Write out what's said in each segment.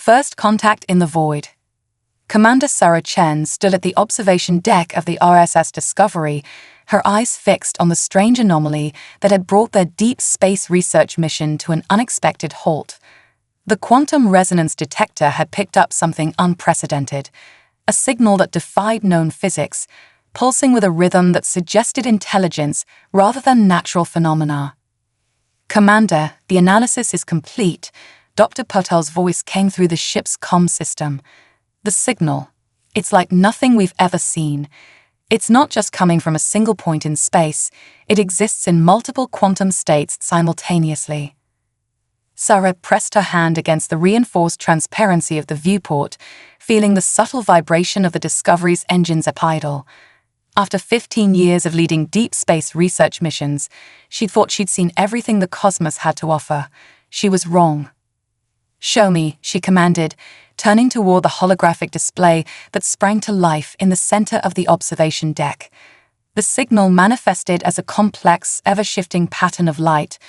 First contact in the void. Commander Sarah Chen stood at the observation deck of the RSS Discovery, her eyes fixed on the strange anomaly that had brought their deep space research mission to an unexpected halt. The quantum resonance detector had picked up something unprecedented, a signal that defied known physics, pulsing with a rhythm that suggested intelligence rather than natural phenomena. "Commander, the analysis is complete," Dr. Patel's voice came through the ship's comm system. "The signal, it's like nothing we've ever seen. It's not just coming from a single point in space, it exists in multiple quantum states simultaneously." Sarah pressed her hand against the reinforced transparency of the viewport, feeling the subtle vibration of the Discovery's engines up idle. After 15 years of leading deep space research missions, she thought she'd seen everything the cosmos had to offer. She was wrong. "Show me," she commanded, turning toward the holographic display that sprang to life in the center of the observation deck. The signal manifested as a complex, ever-shifting pattern of light,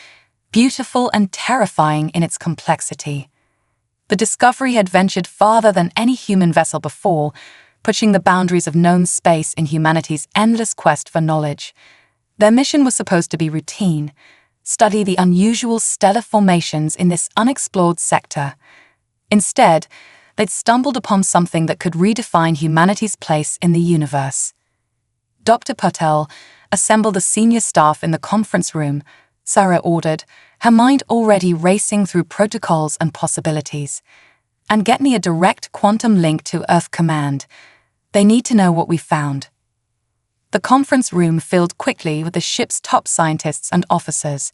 beautiful and terrifying in its complexity. The Discovery had ventured farther than any human vessel before, pushing the boundaries of known space in humanity's endless quest for knowledge. Their mission was supposed to be routine: study the unusual stellar formations in this unexplored sector. Instead, they'd stumbled upon something that could redefine humanity's place in the universe. Dr. Patel assembled the senior staff in the conference room, Sarah ordered, her mind already racing through protocols and possibilities. "And get me a direct quantum link to Earth Command. They need to know what we found." The conference room filled quickly with the ship's top scientists and officers.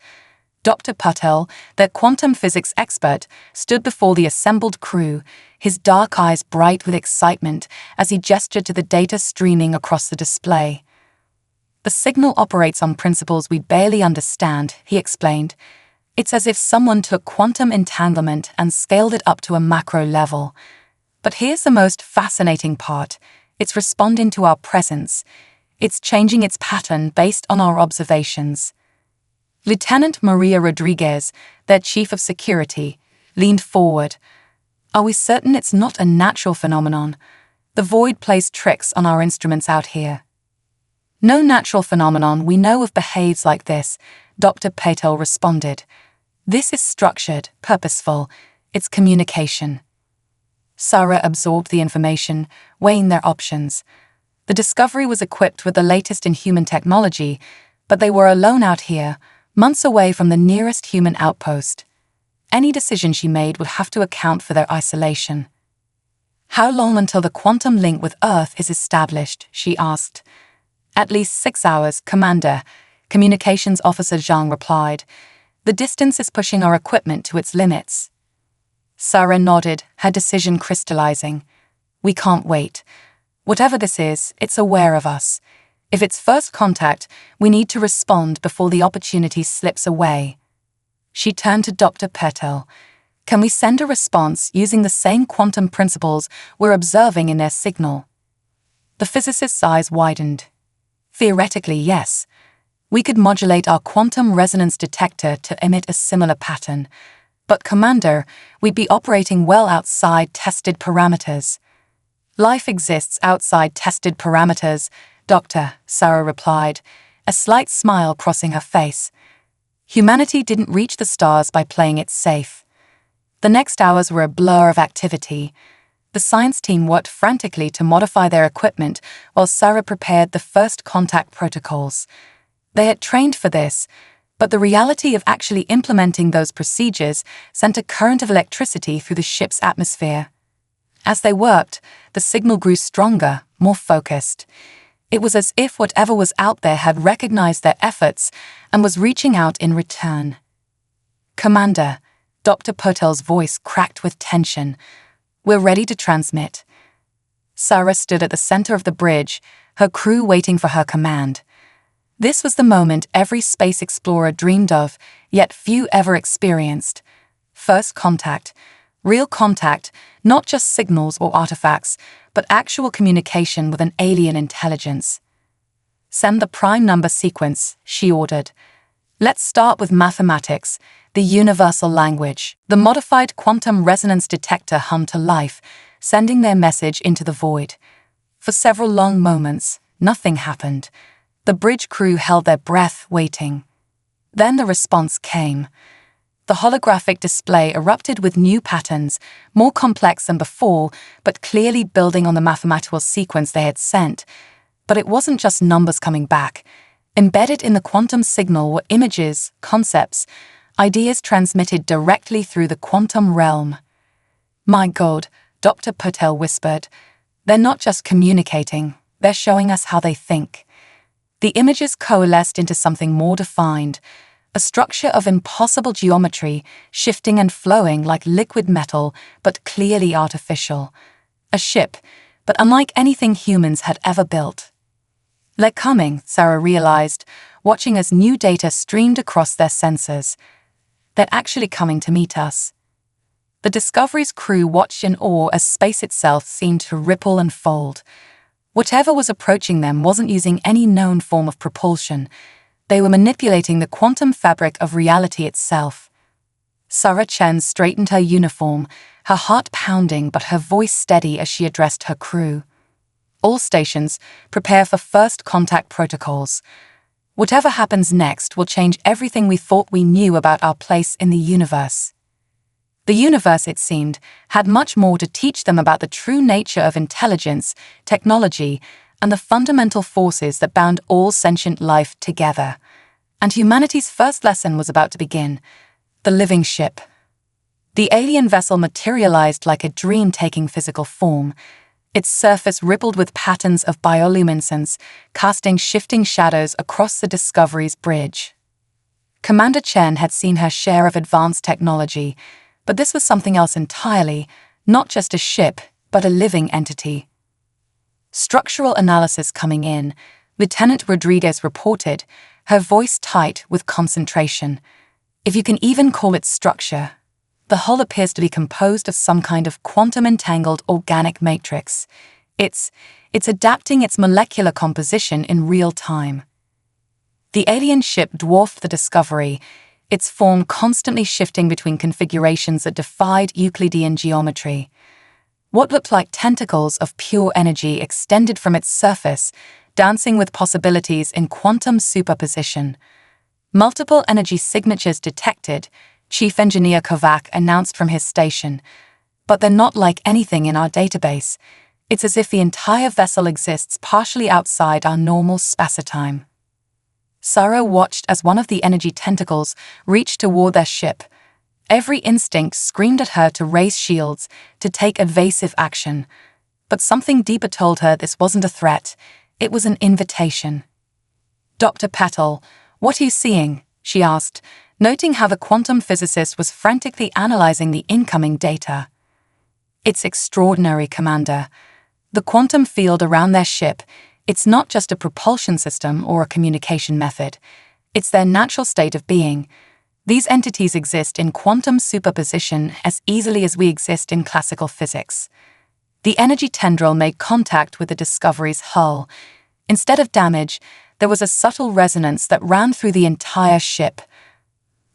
Dr. Patel, their quantum physics expert, stood before the assembled crew, his dark eyes bright with excitement as he gestured to the data streaming across the display. "The signal operates on principles we barely understand," he explained. "It's as if someone took quantum entanglement and scaled it up to a macro level. But here's the most fascinating part. It's responding to our presence. It's changing its pattern based on our observations." Lieutenant Maria Rodriguez, their chief of security, leaned forward. "Are we certain it's not a natural phenomenon? The void plays tricks on our instruments out here." "No natural phenomenon we know of behaves like this," Dr. Patel responded. "This is structured, purposeful. It's communication." Sarah absorbed the information, weighing their options. The Discovery was equipped with the latest in human technology, but they were alone out here, months away from the nearest human outpost. Any decision she made would have to account for their isolation. "How long until the quantum link with Earth is established?" she asked. "At least 6 hours, Commander," Communications Officer Zhang replied. "The distance is pushing our equipment to its limits." Sarah nodded, her decision crystallizing. "We can't wait. Whatever this is, it's aware of us. If it's first contact, we need to respond before the opportunity slips away." She turned to Dr. Patel. "Can we send a response using the same quantum principles we're observing in their signal?" The physicist's eyes widened. "Theoretically, yes. We could modulate our quantum resonance detector to emit a similar pattern. But, Commander, we'd be operating well outside tested parameters." "Life exists outside tested parameters, Doctor," Sarah replied, a slight smile crossing her face. "Humanity didn't reach the stars by playing it safe." The next hours were a blur of activity. The science team worked frantically to modify their equipment while Sarah prepared the first contact protocols. They had trained for this, but the reality of actually implementing those procedures sent a current of electricity through the ship's atmosphere. As they worked, the signal grew stronger, more focused. It was as if whatever was out there had recognized their efforts and was reaching out in return. "Commander," Dr. Patel's voice cracked with tension. "We're ready to transmit." Sarah stood at the center of the bridge, her crew waiting for her command. This was the moment every space explorer dreamed of, yet few ever experienced. First contact. Real contact, not just signals or artifacts, but actual communication with an alien intelligence. "Send the prime number sequence," she ordered. "Let's start with mathematics. the universal language. The modified quantum resonance detector hummed to life, sending their message into the void. For several long moments, nothing happened. The bridge crew held their breath, waiting. Then the response came. The holographic display erupted with new patterns, more complex than before, but clearly building on the mathematical sequence they had sent. But it wasn't just numbers coming back. Embedded in the quantum signal were images, concepts, ideas transmitted directly through the quantum realm. "My God," Dr. Patel whispered, "they're not just communicating, they're showing us how they think." The images coalesced into something more defined, a structure of impossible geometry, shifting and flowing like liquid metal, but clearly artificial. A ship, but unlike anything humans had ever built. "They're coming," Sarah realized, watching as new data streamed across their sensors. "They're actually coming to meet us." The Discovery's crew watched in awe as space itself seemed to ripple and fold. Whatever was approaching them wasn't using any known form of propulsion. They were manipulating the quantum fabric of reality itself. Sarah Chen straightened her uniform, her heart pounding but her voice steady as she addressed her crew. "All stations, prepare for first contact protocols. Whatever happens next will change everything we thought we knew about our place in the universe." The universe, it seemed, had much more to teach them about the true nature of intelligence, technology, and the fundamental forces that bound all sentient life together. And humanity's first lesson was about to begin: the living ship. The alien vessel materialized like a dream taking physical form. Its surface rippled with patterns of bioluminescence, casting shifting shadows across the Discovery's bridge. Commander Chen had seen her share of advanced technology, but this was something else entirely, not just a ship, but a living entity. Structural analysis coming in, Lieutenant Rodriguez reported, her voice tight with concentration. "If you can even call it structure, the hull appears to be composed of some kind of quantum-entangled organic matrix. It's adapting its molecular composition in real time." The alien ship dwarfed the Discovery, its form constantly shifting between configurations that defied Euclidean geometry. What looked like tentacles of pure energy extended from its surface, dancing with possibilities in quantum superposition. "Multiple energy signatures detected," Chief Engineer Kovac announced from his station. "But they're not like anything in our database. It's as if the entire vessel exists partially outside our normal spacetime." Sarah watched as one of the energy tentacles reached toward their ship. Every instinct screamed at her to raise shields, to take evasive action. But something deeper told her this wasn't a threat, it was an invitation. "Dr. Patel, what are you seeing?" she asked, noting how the quantum physicist was frantically analyzing the incoming data. "It's extraordinary, Commander. The quantum field around their ship, it's not just a propulsion system or a communication method. It's their natural state of being. These entities exist in quantum superposition as easily as we exist in classical physics." The energy tendril made contact with the Discovery's hull. Instead of damage, there was a subtle resonance that ran through the entire ship.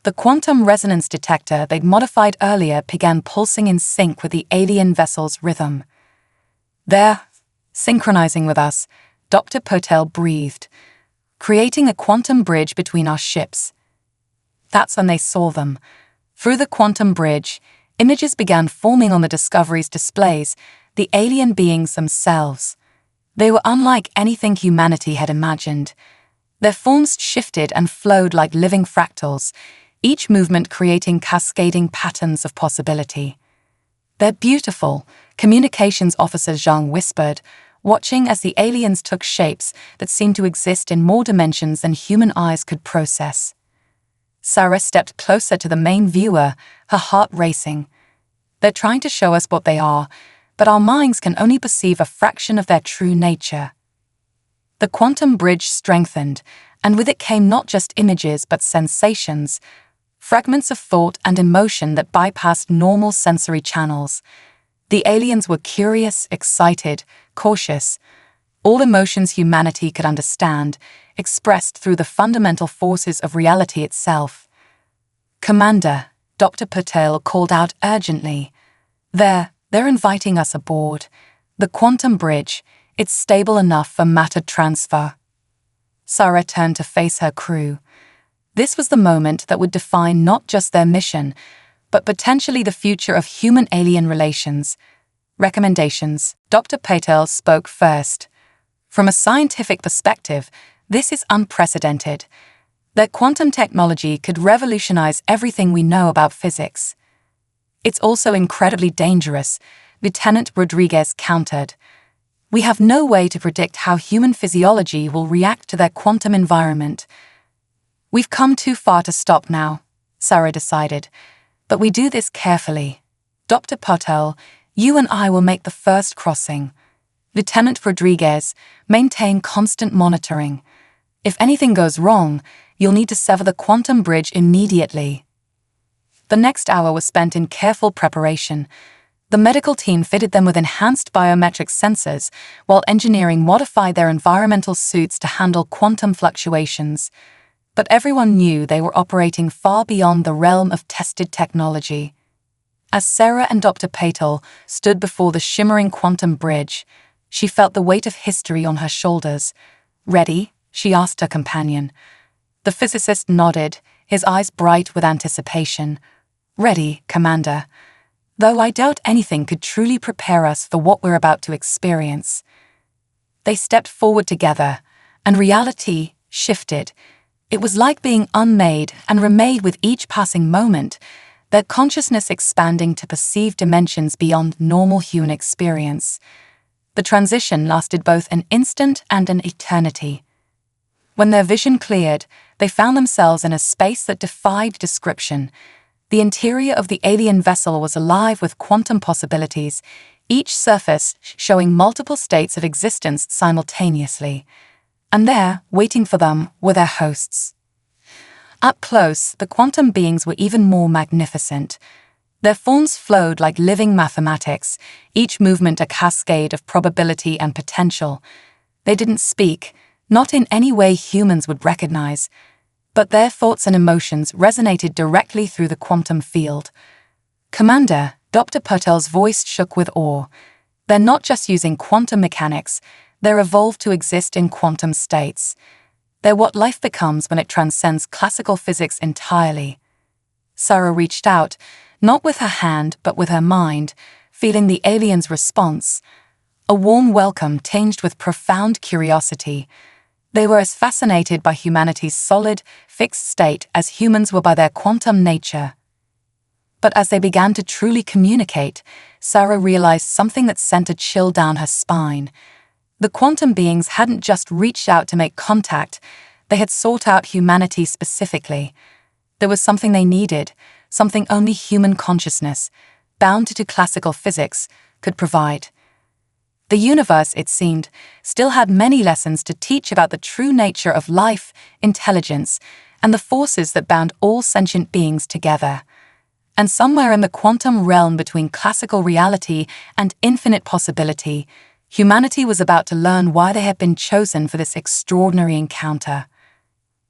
The quantum resonance detector they'd modified earlier began pulsing in sync with the alien vessel's rhythm. "They're synchronizing with us," Dr. Patel breathed, "creating a quantum bridge between our ships." That's when they saw them. Through the quantum bridge, images began forming on the Discovery's displays, the alien beings themselves. They were unlike anything humanity had imagined. Their forms shifted and flowed like living fractals, each movement creating cascading patterns of possibility. "They're beautiful," Communications Officer Zhang whispered, watching as the aliens took shapes that seemed to exist in more dimensions than human eyes could process. Sarah stepped closer to the main viewer, her heart racing. "They're trying to show us what they are, but our minds can only perceive a fraction of their true nature." The quantum bridge strengthened, and with it came not just images but sensations, fragments of thought and emotion that bypassed normal sensory channels. The aliens were curious, excited, cautious, all emotions humanity could understand, expressed through the fundamental forces of reality itself. "Commander," Dr. Patel called out urgently. They're inviting us aboard. The quantum bridge, it's stable enough for matter transfer." Sarah turned to face her crew. This was the moment that would define not just their mission, but potentially the future of human-alien relations. Recommendations. Dr. Patel spoke first. From a scientific perspective, this is unprecedented. That quantum technology could revolutionize everything we know about physics. "It's also incredibly dangerous," Lieutenant Rodriguez countered. "We have no way to predict how human physiology will react to their quantum environment." "We've come too far to stop now," Sarah decided. "But we do this carefully. Dr. Patel, you and I will make the first crossing. Lieutenant Rodriguez, maintain constant monitoring. If anything goes wrong, you'll need to sever the quantum bridge immediately." The next hour was spent in careful preparation. The medical team fitted them with enhanced biometric sensors, while engineering modified their environmental suits to handle quantum fluctuations. But everyone knew they were operating far beyond the realm of tested technology. As Sarah and Dr. Patel stood before the shimmering quantum bridge, she felt the weight of history on her shoulders. "Ready?" she asked her companion. The physicist nodded, his eyes bright with anticipation. "Ready, Commander. Though I doubt anything could truly prepare us for what we're about to experience." They stepped forward together, and reality shifted. It was like being unmade and remade with each passing moment, their consciousness expanding to perceive dimensions beyond normal human experience. The transition lasted both an instant and an eternity. When their vision cleared, they found themselves in a space that defied description. The interior of the alien vessel was alive with quantum possibilities, each surface showing multiple states of existence simultaneously. And there, waiting for them, were their hosts. Up close, the quantum beings were even more magnificent. Their forms flowed like living mathematics, each movement a cascade of probability and potential. They didn't speak, not in any way humans would recognize, but their thoughts and emotions resonated directly through the quantum field. "Commander," Dr. Patel's voice shook with awe. "They're not just using quantum mechanics, they're evolved to exist in quantum states. They're what life becomes when it transcends classical physics entirely." Sarah reached out, not with her hand but with her mind, feeling the alien's response. A warm welcome tinged with profound curiosity. They were as fascinated by humanity's solid, fixed state as humans were by their quantum nature. But as they began to truly communicate, Sarah realized something that sent a chill down her spine. The quantum beings hadn't just reached out to make contact, they had sought out humanity specifically. There was something they needed, something only human consciousness, bound to classical physics, could provide. The universe, it seemed, still had many lessons to teach about the true nature of life, intelligence, and the forces that bound all sentient beings together. And somewhere in the quantum realm between classical reality and infinite possibility, humanity was about to learn why they had been chosen for this extraordinary encounter.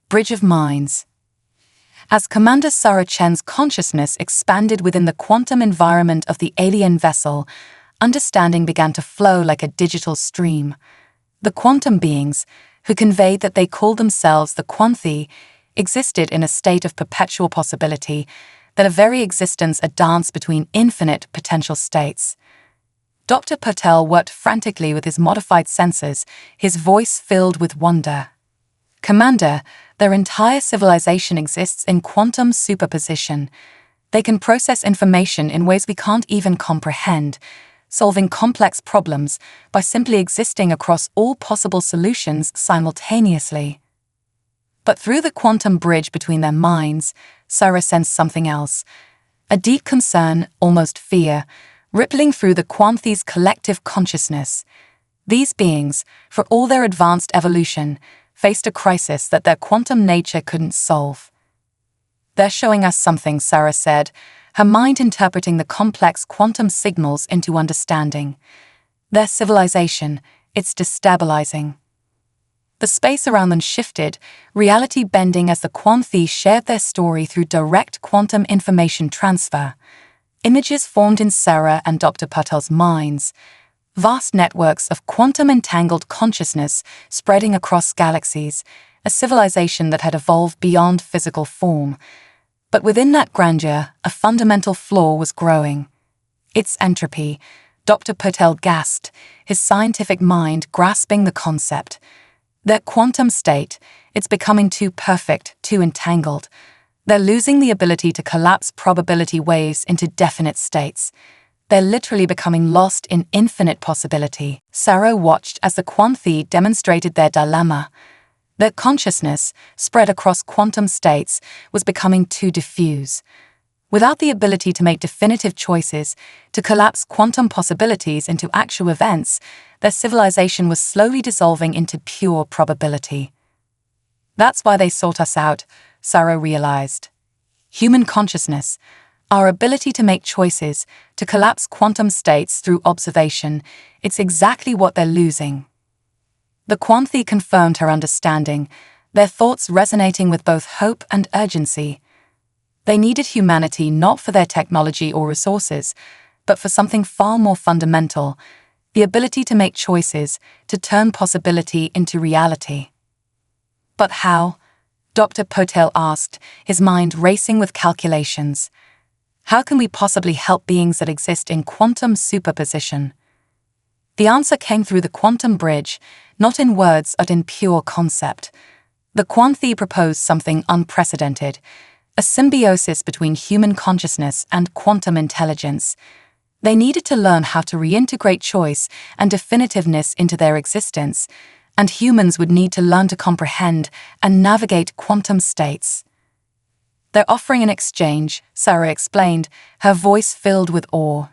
Bridge of Minds. As Commander Sarah Chen's consciousness expanded within the quantum environment of the alien vessel, understanding began to flow like a digital stream. The quantum beings, who conveyed that they called themselves the Quanthi, existed in a state of perpetual possibility, their very existence a dance between infinite potential states. Dr. Patel worked frantically with his modified sensors, his voice filled with wonder. "Commander, their entire civilization exists in quantum superposition. They can process information in ways we can't even comprehend, solving complex problems by simply existing across all possible solutions simultaneously." But through the quantum bridge between their minds, Sarah sensed something else, a deep concern, almost fear, rippling through the Quanthi's collective consciousness. These beings, for all their advanced evolution, faced a crisis that their quantum nature couldn't solve. "They're showing us something," Sarah said, her mind interpreting the complex quantum signals into understanding. "Their civilization, it's destabilizing." The space around them shifted, reality bending as the Quanthi shared their story through direct quantum information transfer. Images formed in Sarah and Dr. Patel's minds, vast networks of quantum-entangled consciousness spreading across galaxies, a civilization that had evolved beyond physical form. But within that grandeur, a fundamental flaw was growing. Its entropy. Dr. Patel gasped, his scientific mind grasping the concept. Their quantum state, it's becoming too perfect, too entangled. They're losing the ability to collapse probability waves into definite states. They're literally becoming lost in infinite possibility. Sarah watched as the Quanthi demonstrated their dilemma. Their consciousness, spread across quantum states, was becoming too diffuse. Without the ability to make definitive choices, to collapse quantum possibilities into actual events, their civilization was slowly dissolving into pure probability. That's why they sought us out, Sarah realized. Human consciousness, our ability to make choices, to collapse quantum states through observation, it's exactly what they're losing. The Quanthi confirmed her understanding, their thoughts resonating with both hope and urgency. They needed humanity not for their technology or resources, but for something far more fundamental, the ability to make choices, to turn possibility into reality. But how? Dr. Patel asked, his mind racing with calculations. How can we possibly help beings that exist in quantum superposition? The answer came through the quantum bridge, not in words but in pure concept. The Quanthi proposed something unprecedented, a symbiosis between human consciousness and quantum intelligence. They needed to learn how to reintegrate choice and definitiveness into their existence, and humans would need to learn to comprehend and navigate quantum states. They're offering an exchange, Sarah explained, her voice filled with awe.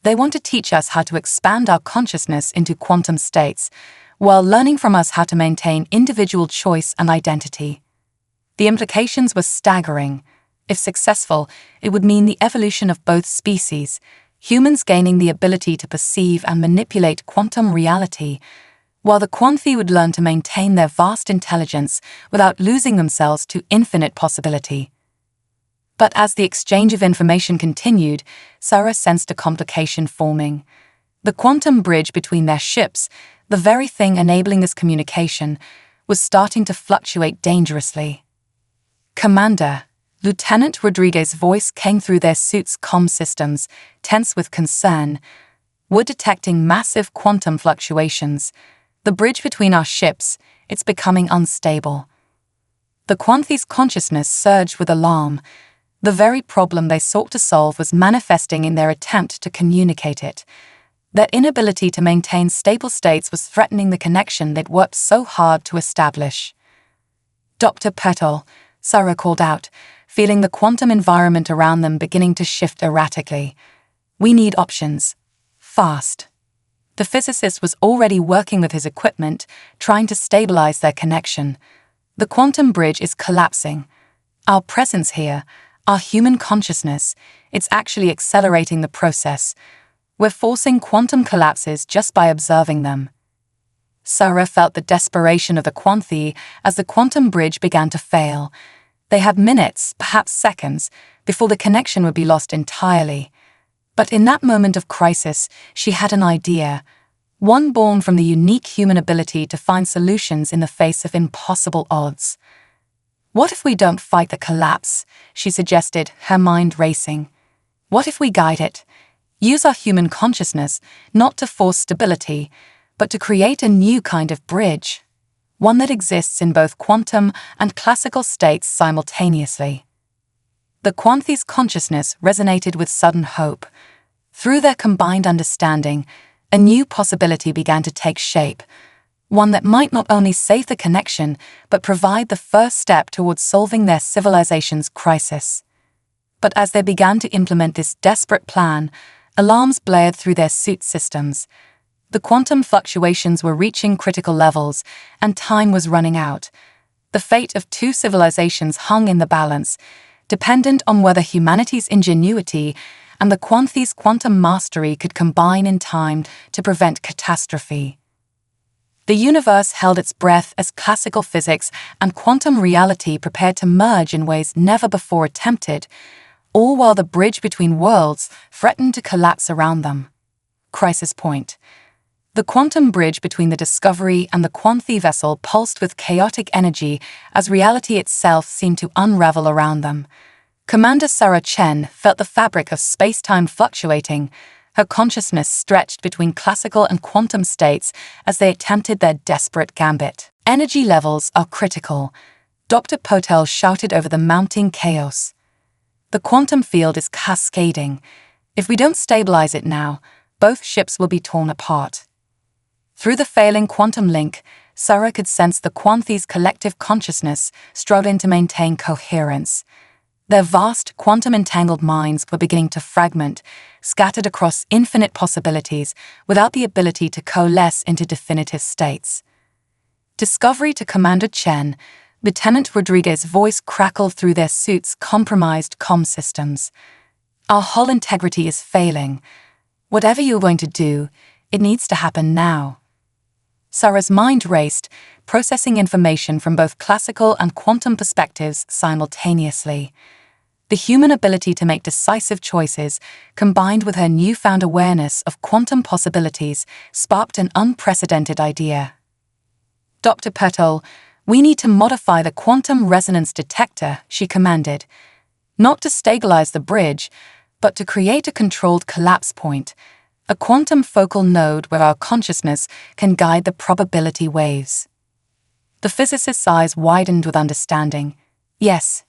They want to teach us how to expand our consciousness into quantum states, while learning from us how to maintain individual choice and identity. The implications were staggering. If successful, it would mean the evolution of both species, humans gaining the ability to perceive and manipulate quantum reality, while the Quanthi would learn to maintain their vast intelligence without losing themselves to infinite possibility. But as the exchange of information continued, Sarah sensed a complication forming. The quantum bridge between their ships, the very thing enabling this communication, was starting to fluctuate dangerously. "Commander," Lieutenant Rodriguez's voice came through their suit's comm systems, tense with concern. "We're detecting massive quantum fluctuations. The bridge between our ships, it's becoming unstable." The Quanthi's consciousness surged with alarm. The very problem they sought to solve was manifesting in their attempt to communicate it. Their inability to maintain stable states was threatening the connection they'd worked so hard to establish. "Dr. Petal," Sarah called out, feeling the quantum environment around them beginning to shift erratically. "We need options. Fast." The physicist was already working with his equipment, trying to stabilize their connection. "The quantum bridge is collapsing. Our presence here, our human consciousness, it's actually accelerating the process. We're forcing quantum collapses just by observing them." Sarah felt the desperation of the Quanthi as the quantum bridge began to fail. They had minutes, perhaps seconds, before the connection would be lost entirely. But in that moment of crisis, she had an idea, one born from the unique human ability to find solutions in the face of impossible odds. "What if we don't fight the collapse?" she suggested, her mind racing. "What if we guide it? Use our human consciousness not to force stability, but to create a new kind of bridge, one that exists in both quantum and classical states simultaneously." The Quanthi's consciousness resonated with sudden hope. Through their combined understanding, a new possibility began to take shape, one that might not only save the connection, but provide the first step towards solving their civilization's crisis. But as they began to implement this desperate plan, alarms blared through their suit systems. The quantum fluctuations were reaching critical levels, and time was running out. The fate of two civilizations hung in the balance, dependent on whether humanity's ingenuity and the Quanthi's quantum mastery could combine in time to prevent catastrophe. The universe held its breath as classical physics and quantum reality prepared to merge in ways never before attempted, all while the bridge between worlds threatened to collapse around them. Crisis point. The quantum bridge between the Discovery and the Quanthy vessel pulsed with chaotic energy as reality itself seemed to unravel around them. Commander Sarah Chen felt the fabric of space-time fluctuating, her consciousness stretched between classical and quantum states as they attempted their desperate gambit. Energy levels are critical, Dr. Potel shouted over the mounting chaos. The quantum field is cascading. If we don't stabilize it now, both ships will be torn apart. Through the failing quantum link, Sarah could sense the Quanthy's collective consciousness struggling to maintain coherence. Their vast, quantum-entangled minds were beginning to fragment, scattered across infinite possibilities without the ability to coalesce into definitive states. Discovery to Commander Chen, Lieutenant Rodriguez's voice crackled through their suits' compromised comm systems. Our hull integrity is failing. Whatever you're going to do, it needs to happen now. Sarah's mind raced, processing information from both classical and quantum perspectives simultaneously. The human ability to make decisive choices, combined with her newfound awareness of quantum possibilities, sparked an unprecedented idea. Dr. Potel, we need to modify the quantum resonance detector, she commanded. Not to stabilize the bridge, but to create a controlled collapse point, a quantum focal node where our consciousness can guide the probability waves. The physicist's eyes widened with understanding. Yes.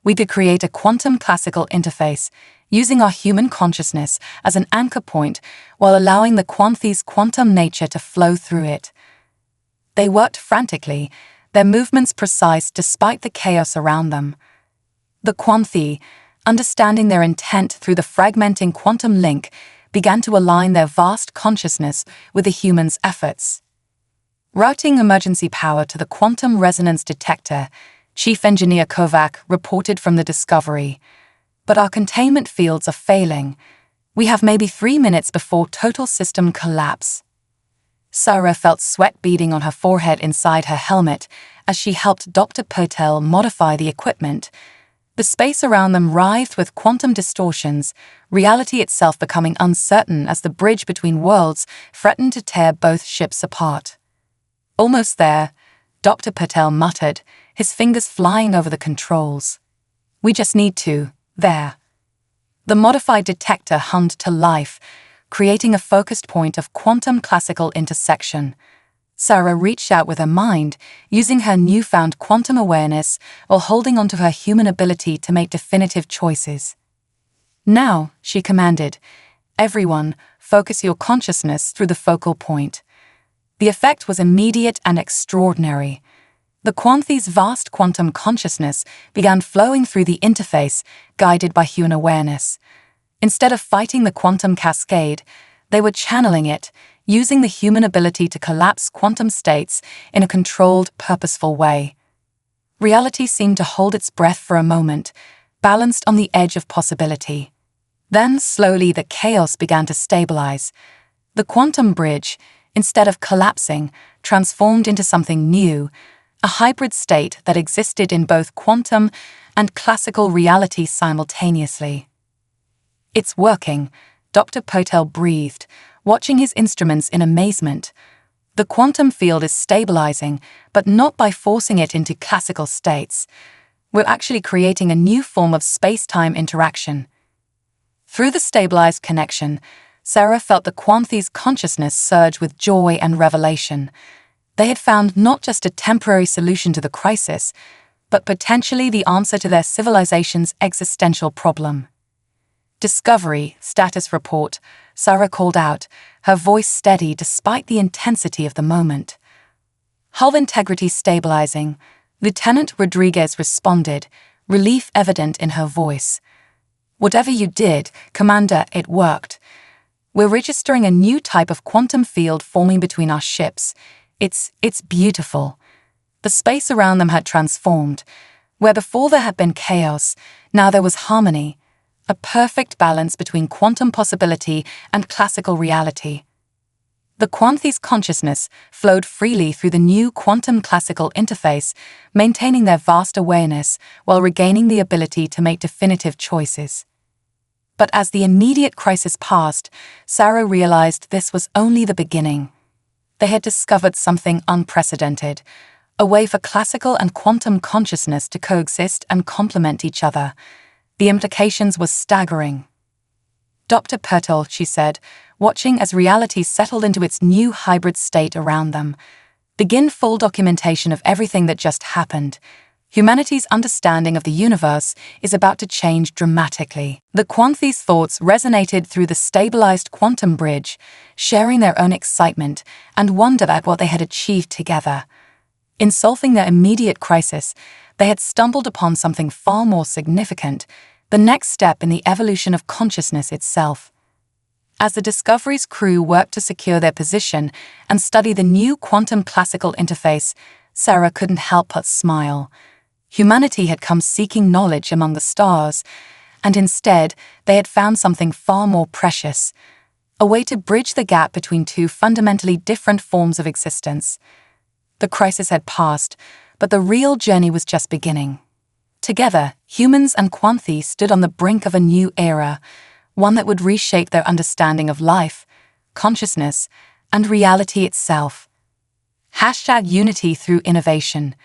We could create a quantum classical interface, using our human consciousness as an anchor point while allowing the Quanthy's quantum nature to flow through it. They worked frantically, their movements precise despite the chaos around them. The Quanthy, understanding their intent through the fragmenting quantum link, began to align their vast consciousness with the human's efforts. Routing emergency power to the quantum resonance detector, Chief Engineer Kovac reported from the Discovery. But our containment fields are failing. We have maybe 3 minutes before total system collapse. Sarah felt sweat beading on her forehead inside her helmet as she helped Dr. Potel modify the equipment. The space around them writhed with quantum distortions, reality itself becoming uncertain as the bridge between worlds threatened to tear both ships apart. Almost there, Dr. Potel muttered, his fingers flying over the controls. We just need to, there. The modified detector hummed to life, creating a focused point of quantum classical intersection. Sarah reached out with her mind, using her newfound quantum awareness while holding onto her human ability to make definitive choices. Now, she commanded, everyone, focus your consciousness through the focal point. The effect was immediate and extraordinary. The Quanthy's vast quantum consciousness began flowing through the interface, guided by human awareness. Instead of fighting the quantum cascade, they were channeling it, using the human ability to collapse quantum states in a controlled, purposeful way. Reality seemed to hold its breath for a moment, balanced on the edge of possibility. Then, slowly, the chaos began to stabilize. The quantum bridge, instead of collapsing, transformed into something new, a hybrid state that existed in both quantum and classical reality simultaneously. It's working, Dr. Potel breathed, watching his instruments in amazement. The quantum field is stabilizing, but not by forcing it into classical states. We're actually creating a new form of space-time interaction. Through the stabilized connection, Sarah felt the Quanthy's consciousness surge with joy and revelation. They had found not just a temporary solution to the crisis, but potentially the answer to their civilization's existential problem. Discovery, status report, Sarah called out, her voice steady despite the intensity of the moment. Hull integrity stabilizing, Lieutenant Rodriguez responded, relief evident in her voice. Whatever you did, Commander, it worked. We're registering a new type of quantum field forming between our ships. It's beautiful. The space around them had transformed. Where before there had been chaos, now there was harmony, a perfect balance between quantum possibility and classical reality. The Quanthy's consciousness flowed freely through the new quantum classical interface, maintaining their vast awareness while regaining the ability to make definitive choices. But as the immediate crisis passed, Sarah realized this was only the beginning. They had discovered something unprecedented, a way for classical and quantum consciousness to coexist and complement each other. The implications were staggering. "Dr. Pertol," she said, watching as reality settled into its new hybrid state around them. "Begin full documentation of everything that just happened. Humanity's understanding of the universe is about to change dramatically." The Quanthy's thoughts resonated through the stabilized quantum bridge, sharing their own excitement and wonder at what they had achieved together. In solving their immediate crisis, they had stumbled upon something far more significant, the next step in the evolution of consciousness itself. As the Discovery's crew worked to secure their position and study the new quantum classical interface, Sarah couldn't help but smile. Humanity had come seeking knowledge among the stars, and instead they had found something far more precious, a way to bridge the gap between two fundamentally different forms of existence. The crisis had passed, but the real journey was just beginning. Together, humans and Quanthy stood on the brink of a new era, one that would reshape their understanding of life, consciousness, and reality itself. #Unity through innovation.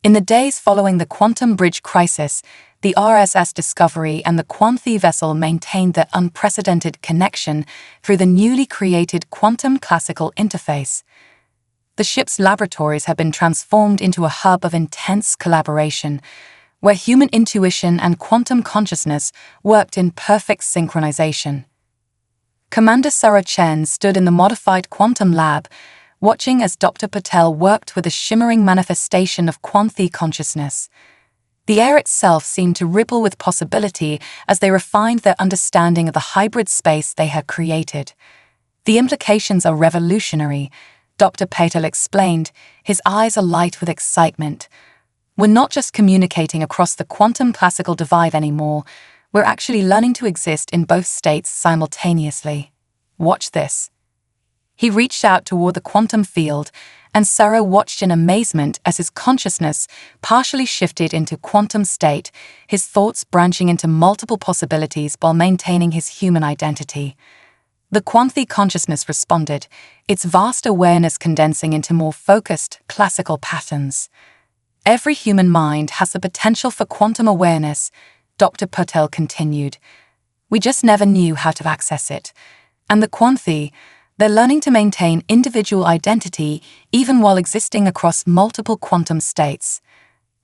In the days following the quantum bridge crisis, the RSS Discovery and the Quanthy vessel maintained their unprecedented connection through the newly created quantum classical interface. The ship's laboratories had been transformed into a hub of intense collaboration, where human intuition and quantum consciousness worked in perfect synchronization. Commander Sarah Chen stood in the modified quantum lab, watching as Dr. Patel worked with a shimmering manifestation of Quanthy consciousness. The air itself seemed to ripple with possibility as they refined their understanding of the hybrid space they had created. "The implications are revolutionary," Dr. Patel explained, his eyes alight with excitement. "We're not just communicating across the quantum classical divide anymore, we're actually learning to exist in both states simultaneously. Watch this." He reached out toward the quantum field, and Sarah watched in amazement as his consciousness partially shifted into quantum state, his thoughts branching into multiple possibilities while maintaining his human identity. The Quanthy consciousness responded, its vast awareness condensing into more focused, classical patterns. "Every human mind has the potential for quantum awareness," Dr. Patel continued. "We just never knew how to access it. And the Quanthy, they're learning to maintain individual identity even while existing across multiple quantum states.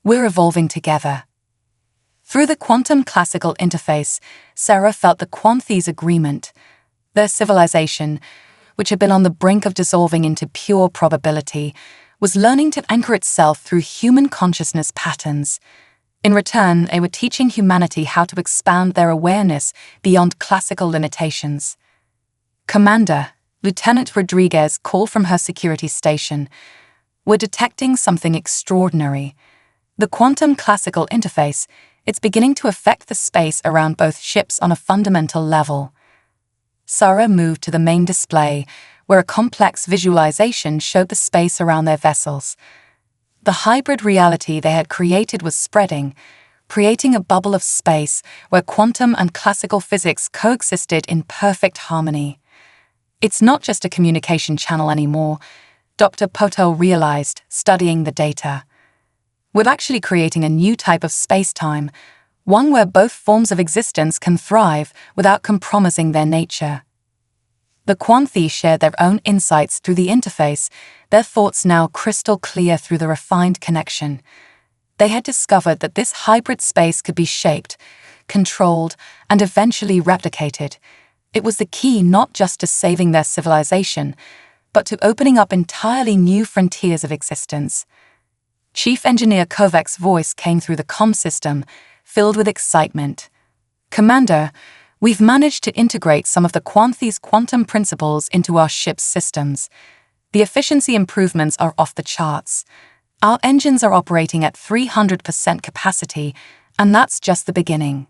We're evolving together." Through the quantum classical interface, Sarah felt the Quanthy's agreement. Their civilization, which had been on the brink of dissolving into pure probability, was learning to anchor itself through human consciousness patterns. In return, they were teaching humanity how to expand their awareness beyond classical limitations. "Commander," Lieutenant Rodriguez called from her security station, "we're detecting something extraordinary. The quantum classical interface, it's beginning to affect the space around both ships on a fundamental level." Sarah moved to the main display, where a complex visualization showed the space around their vessels. The hybrid reality they had created was spreading, creating a bubble of space where quantum and classical physics coexisted in perfect harmony. "It's not just a communication channel anymore," Dr. Poto realized, studying the data. "We're actually creating a new type of space-time, one where both forms of existence can thrive without compromising their nature." The Quanthy shared their own insights through the interface, their thoughts now crystal clear through the refined connection. They had discovered that this hybrid space could be shaped, controlled, and eventually replicated. It was the key not just to saving their civilization, but to opening up entirely new frontiers of existence. Chief Engineer Kovac's voice came through the comm system, filled with excitement. "Commander, we've managed to integrate some of the Quanthy's quantum principles into our ship's systems. The efficiency improvements are off the charts. Our engines are operating at 300% capacity, and that's just the beginning."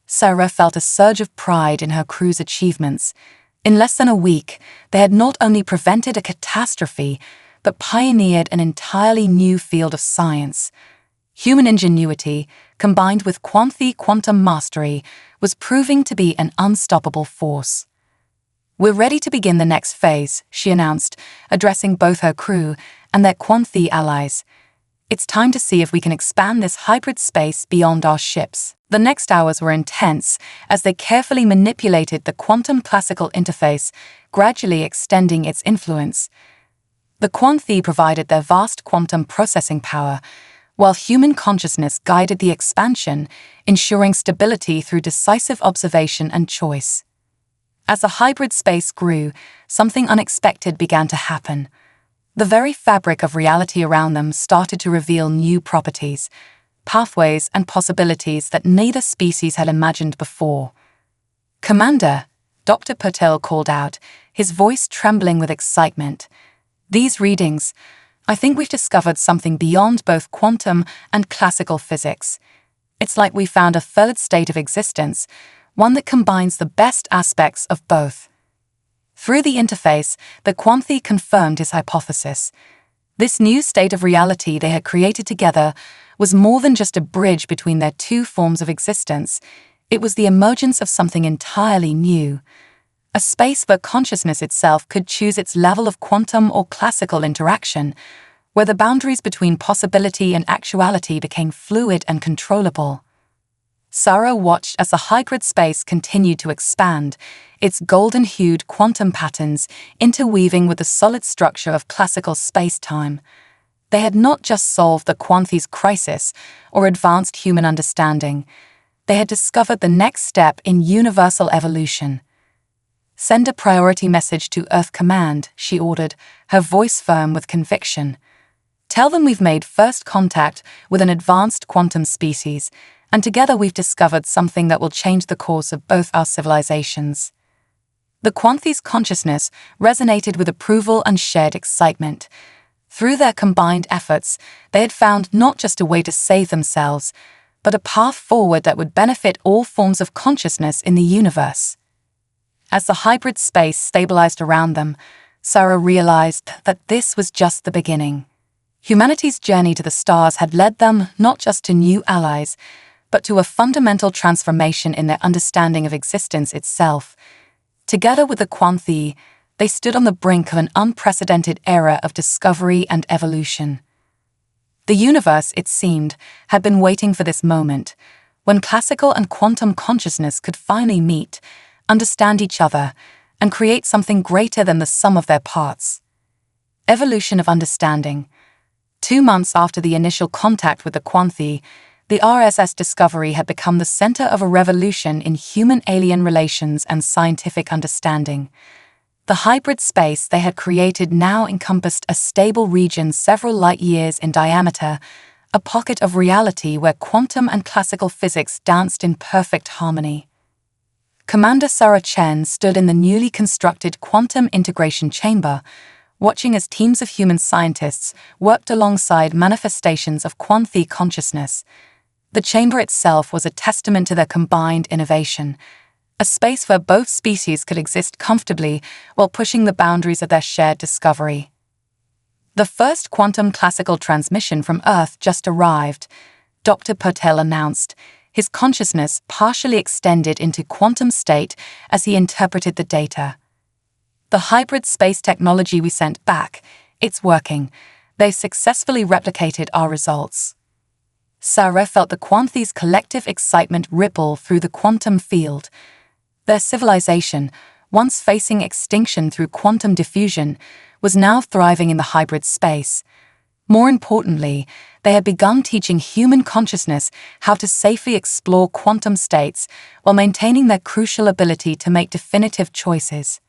Sarah felt a surge of pride in her crew's achievements. In less than a week, they had not only prevented a catastrophe, but pioneered an entirely new field of science. Human ingenuity, combined with quantum mastery, was proving to be an unstoppable force. "We're ready to begin the next phase," she announced, addressing both her crew and their Quanthi allies. "It's time to see if we can expand this hybrid space beyond our ships." The next hours were intense as they carefully manipulated the quantum classical interface, gradually extending its influence. The Quanthi provided their vast quantum processing power, while human consciousness guided the expansion, ensuring stability through decisive observation and choice. As the hybrid space grew, something unexpected began to happen. The very fabric of reality around them started to reveal new properties, pathways, and possibilities that neither species had imagined before. "Commander," Dr. Patel called out, his voice trembling with excitement. "These readings, I think we've discovered something beyond both quantum and classical physics. It's like we found a third state of existence, one that combines the best aspects of both." Through the interface, the Quanthi confirmed his hypothesis. This new state of reality they had created together was more than just a bridge between their two forms of existence. It was the emergence of something entirely new. A space where consciousness itself could choose its level of quantum or classical interaction, where the boundaries between possibility and actuality became fluid and controllable. Sarah watched as the hybrid space continued to expand, its golden-hued quantum patterns interweaving with the solid structure of classical space-time. They had not just solved the Quanthi's crisis or advanced human understanding. They had discovered the next step in universal evolution. "Send a priority message to Earth Command," she ordered, her voice firm with conviction. "Tell them we've made first contact with an advanced quantum species, and together we've discovered something that will change the course of both our civilizations." The Quanthi's consciousness resonated with approval and shared excitement. Through their combined efforts, they had found not just a way to save themselves, but a path forward that would benefit all forms of consciousness in the universe. As the hybrid space stabilized around them, Sarah realized that this was just the beginning. Humanity's journey to the stars had led them not just to new allies, but to a fundamental transformation in their understanding of existence itself. Together with the Quanthi, they stood on the brink of an unprecedented era of discovery and evolution. The universe, it seemed, had been waiting for this moment, when classical and quantum consciousness could finally meet, understand each other, and create something greater than the sum of their parts. Evolution of understanding. 2 months after the initial contact with the Quanthi, the RSS Discovery had become the center of a revolution in human-alien relations and scientific understanding. The hybrid space they had created now encompassed a stable region several light-years in diameter, a pocket of reality where quantum and classical physics danced in perfect harmony. Commander Sarah Chen stood in the newly constructed quantum integration chamber, watching as teams of human scientists worked alongside manifestations of Quanthi consciousness. The chamber itself was a testament to their combined innovation, a space where both species could exist comfortably while pushing the boundaries of their shared discovery. The first quantum classical transmission from Earth just arrived, Dr. Patel announced, his consciousness partially extended into quantum state as he interpreted the data. "The hybrid space technology we sent back, it's working. They've successfully replicated our results." Sarah felt the Quanthi's collective excitement ripple through the quantum field. Their civilization, once facing extinction through quantum diffusion, was now thriving in the hybrid space. More importantly, they had begun teaching human consciousness how to safely explore quantum states while maintaining their crucial ability to make definitive choices.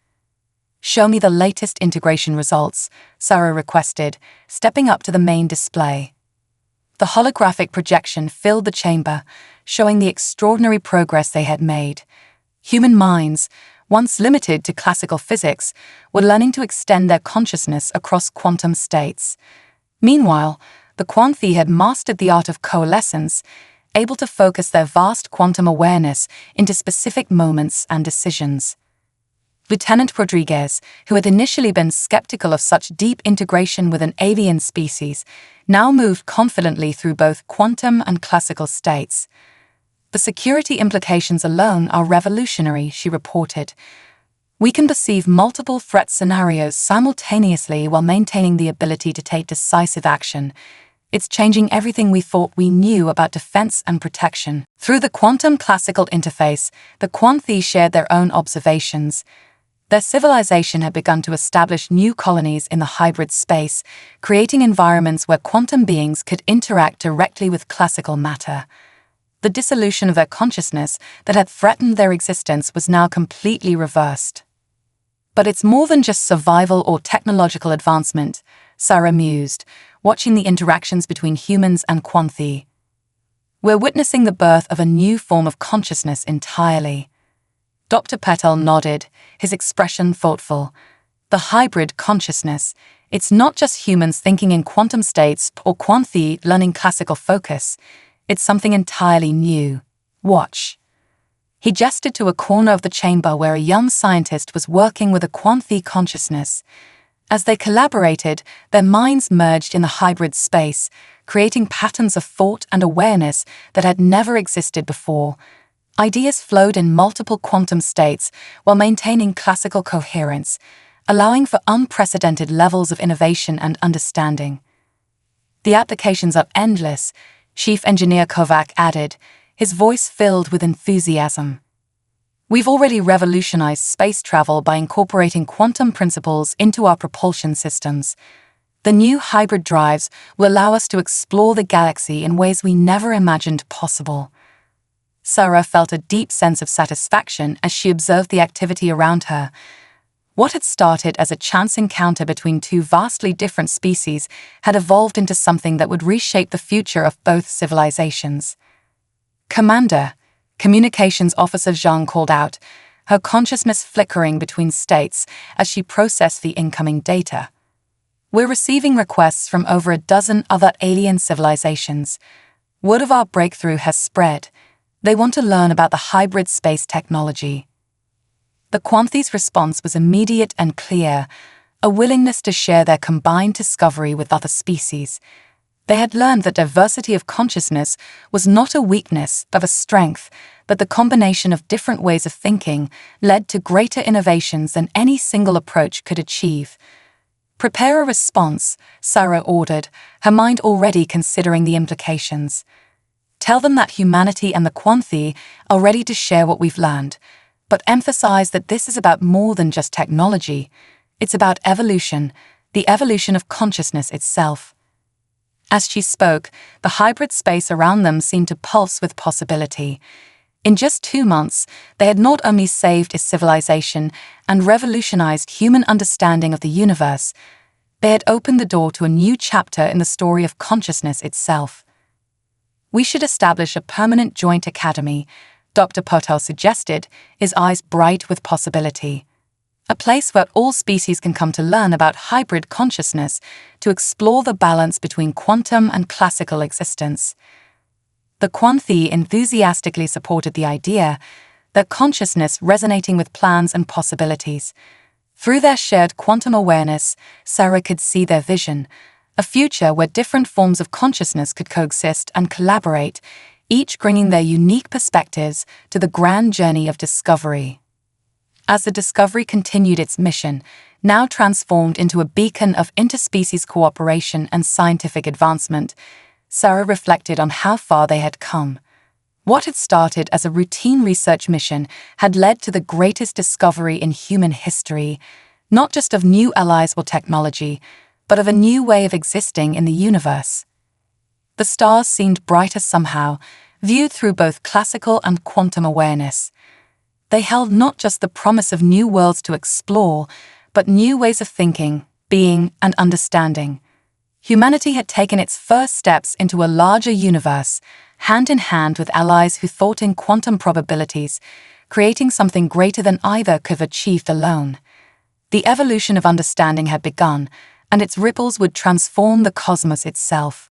"Show me the latest integration results," Sarah requested, stepping up to the main display. The holographic projection filled the chamber, showing the extraordinary progress they had made. Human minds, once limited to classical physics, were learning to extend their consciousness across quantum states. Meanwhile, the Quanthi had mastered the art of coalescence, able to focus their vast quantum awareness into specific moments and decisions. Lieutenant Rodriguez, who had initially been skeptical of such deep integration with an alien species, now moved confidently through both quantum and classical states. "The security implications alone are revolutionary," she reported. "We can perceive multiple threat scenarios simultaneously while maintaining the ability to take decisive action. It's changing everything we thought we knew about defense and protection." Through the quantum classical interface, the Quanthi shared their own observations. Their civilization had begun to establish new colonies in the hybrid space, creating environments where quantum beings could interact directly with classical matter. The dissolution of their consciousness that had threatened their existence was now completely reversed. "But it's more than just survival or technological advancement," Sarah mused, watching the interactions between humans and Quanthi. "We're witnessing the birth of a new form of consciousness entirely." Dr. Petal nodded, his expression thoughtful. "The hybrid consciousness. It's not just humans thinking in quantum states or Quanthi learning classical focus. It's something entirely new. Watch." He gestured to a corner of the chamber where a young scientist was working with a Quanthi consciousness. As they collaborated, their minds merged in the hybrid space, creating patterns of thought and awareness that had never existed before. Ideas flowed in multiple quantum states while maintaining classical coherence, allowing for unprecedented levels of innovation and understanding. "The applications are endless," Chief Engineer Kovac added, his voice filled with enthusiasm. "We've already revolutionized space travel by incorporating quantum principles into our propulsion systems. The new hybrid drives will allow us to explore the galaxy in ways we never imagined possible." Sarah felt a deep sense of satisfaction as she observed the activity around her. What had started as a chance encounter between two vastly different species had evolved into something that would reshape the future of both civilizations. "Commander," Communications Officer Zhang called out, her consciousness flickering between states as she processed the incoming data. "We're receiving requests from over a dozen other alien civilizations. Word of our breakthrough has spread. They want to learn about the hybrid space technology." The Quanthi's response was immediate and clear, a willingness to share their combined discovery with other species. They had learned that diversity of consciousness was not a weakness but a strength, that the combination of different ways of thinking led to greater innovations than any single approach could achieve. "Prepare a response," Sarah ordered, her mind already considering the implications. "Tell them that humanity and the Quanthi are ready to share what we've learned, but emphasize that this is about more than just technology. It's about evolution, the evolution of consciousness itself." As she spoke, the hybrid space around them seemed to pulse with possibility. In just 2 months, they had not only saved a civilization and revolutionized human understanding of the universe, they had opened the door to a new chapter in the story of consciousness itself. "We should establish a permanent joint academy," Dr. Potel suggested, his eyes bright with possibility. "A place where all species can come to learn about hybrid consciousness, to explore the balance between quantum and classical existence." The Quanthi enthusiastically supported the idea, their consciousness resonating with plans and possibilities. Through their shared quantum awareness, Sarah could see their vision, a future where different forms of consciousness could coexist and collaborate, each bringing their unique perspectives to the grand journey of discovery. As the Discovery continued its mission, now transformed into a beacon of interspecies cooperation and scientific advancement, Sarah reflected on how far they had come. What had started as a routine research mission had led to the greatest discovery in human history, not just of new allies or technology, but of a new way of existing in the universe. The stars seemed brighter somehow, viewed through both classical and quantum awareness. They held not just the promise of new worlds to explore, but new ways of thinking, being, and understanding. Humanity had taken its first steps into a larger universe, hand in hand with allies who thought in quantum probabilities, creating something greater than either could have achieved alone. The evolution of understanding had begun, and its ripples would transform the cosmos itself.